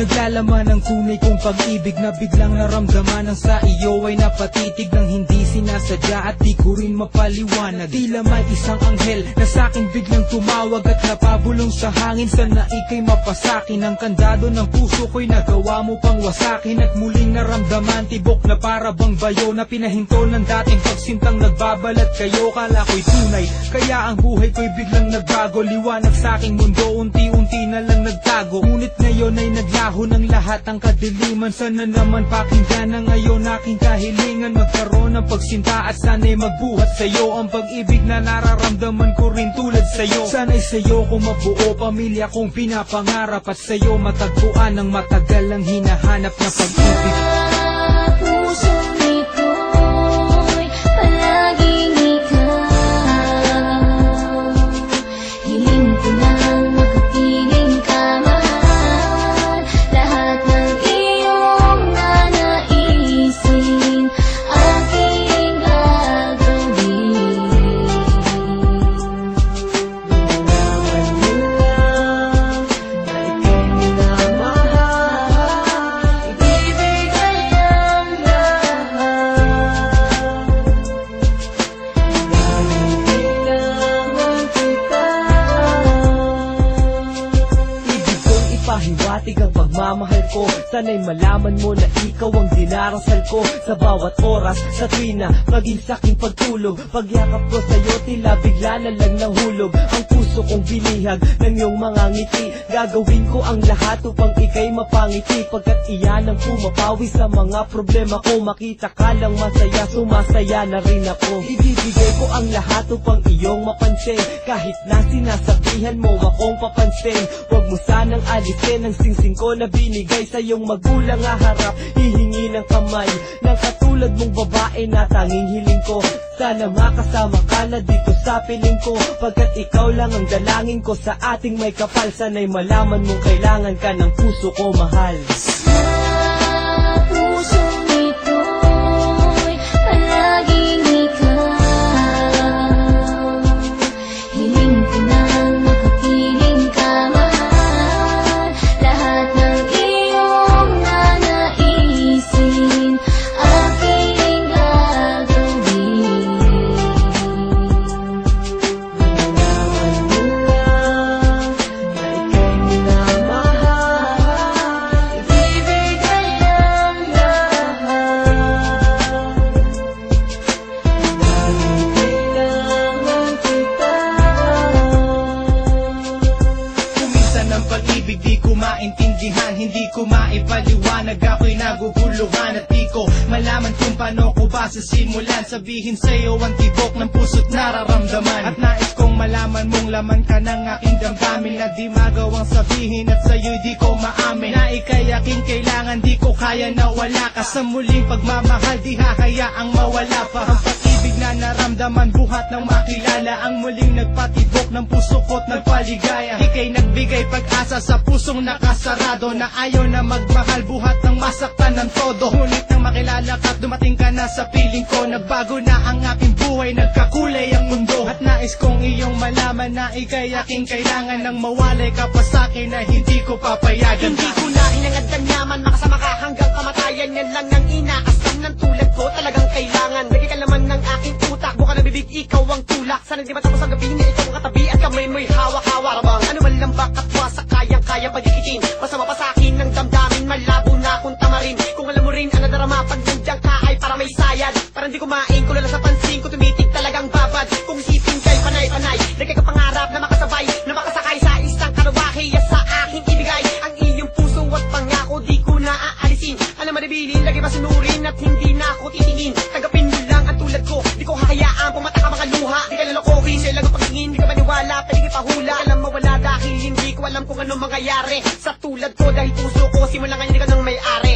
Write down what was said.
Naglalaman ng tunay kong pag-ibig na biglang naramdaman ang sa iyo ay napatitig ng hindi sinasadya at di ko rin mapaliwanag. Tila may isang anghel na sa'kin biglang tumawag at napabulong sa hangin. Sana ika'y mapasakin, ang kandado ng puso ko'y nagawa mo pang wasakin. At muling naramdaman tibok na para bang bayo na pinahinto ng dating pagsintang nagbabalat kayo. Kala ko'y tunay, kaya ang buhay ko'y biglang nagbago. Liwanag sa'king mundo, unti-unti na lang nagtago. Ngunit ngayon ay naglaho ng lahat ang kadiliman. Sana naman pakinggan na ngayon aking kahilingan. Magkaroon ng pagsinta at sana'y magbuhat sa'yo ang pag-ibig na nararamdaman ko rin tulad sa'yo. Sana'y sa'yo ko mabuo pamilya kong pinapangarap at sa'yo matagpuan ang matagal ang hinahanap na pag-ibig. Puso nito'y palaging ikaw. Hiling ko nang makapiling ka, mahal. Lahat ng iyong nanaisin aking gagawin. Nalaman mo lang na ika'y minamahal. Ibibigay ang lahat. Kailangan kita. Ibig kong ipahiwatig ang pagmamahal ko. Sana'y malaman mo na ikaw ang dinarasal ko sa bawat oras, sa tuwina, maging saking pagtulog. Pagyakap ko sa'yo, tila bigla na lang nahulog ang puso kong binihag ng iyong mga ngiti. Gagawin ko ang lahat upang ika'y mapangiti, pagkat iyan ang pumapawi sa mga problema ko. Makita ka lang masaya, sumasaya na rin ako. Ibibigay ko ang lahat upang iyong mapansin, kahit na sinasabihan mo akong papansin. Huwag mo sanang alisin ang singsing ko na binigay sa iyong magulang. Harap, hihingi ng kamay ng katulad mong babae na tanging hiling ko. Sana makasama ka na dito sa piling ko, pagkat ikaw lang ang dalangin ko sa ating may kapal. Sana'y malaman mong kailangan ka ng puso ko, mahal. Sa puso nito'y palaging ikaw. Hiling ko nang makapiling ka, mahal. Lahat ng iyong nanaisin aking gagawin. Nalaman mo lang na ika'y minamahal. Ibibigay ang lahat. Kailangan kita. Kuminsan ng pag-ibig di ko maintindihan, hindi ko maipaliwanag, ako'y naguguluhan. At di ko malaman kung paano ko ba sisimulan sabihin sa'yo ang tibok ng puso't nararamdaman. At nais kong malaman mong laman ka ng aking damdamin, na di magawang sabihin at sa'yo'y di ko maamin, na ika'y aking kailangan, di ko kaya na wala ka. Sa muling pagmamahal di hahayaang mawala pa ang pag-ibig na naramdaman, buhat ng makilala ang muling nagpatibok ng puso ko't nagpaligaya. Ika'y nagbigay pag-asa sa pusong nakasarado, na ayaw na magmahal, buhat ng masaktan ng todo. Ngunit nang makilala ka't dumating ka na sa piling ko, nagbago na ang aking buhay, nagkakulay ang mundo. At nais kong iyong malaman na ika'y aking kailangan, nang mawalay ka pa sa'kin na hindi ko papayagan. Hindi ko na hinangad ng yaman, makasama ka hanggang kamatayan. Yan lang ang inaasam ng tulad ko, talagang kailangan. Bigay ka naman ng aking utak, buka na bibig, ikaw ang tulak. Sana di matapos ang gabi na ikaw ang katabi at kamay mo'y hawak-hawak. Ano man lang ba katwa sa kayang-kayang pag-iitin, masama pa sa'kin ng damdamin, malabo na akong tamarin. Kung alam mo rin ang nadarama pag nandiyan ka ay para may sayad. Parang di kumain, kulala sa pansin ko, tumitig talagang babad. Kung isipin kay panay-panay, nagkay ka pangarap na makasabay, na makasakay sa isang karawahe. Sa aking ibigay ang iyong puso at pangako, di ko na aalisin. Alam madibilin, lagi masunurin at hindi na ako titingin. Tanggapin mo lang ang tulad ko, di ko hahayaan pumata ka mga luha. Di ka lalokohin, sa'yo lang ang pagtingin, di ka maniwala, pwede pahula. Alam mawala dahil hindi ko alam kung ano mangyayari sa tulad ko, dahil puso ko simula ngayon di ka nang may-ari.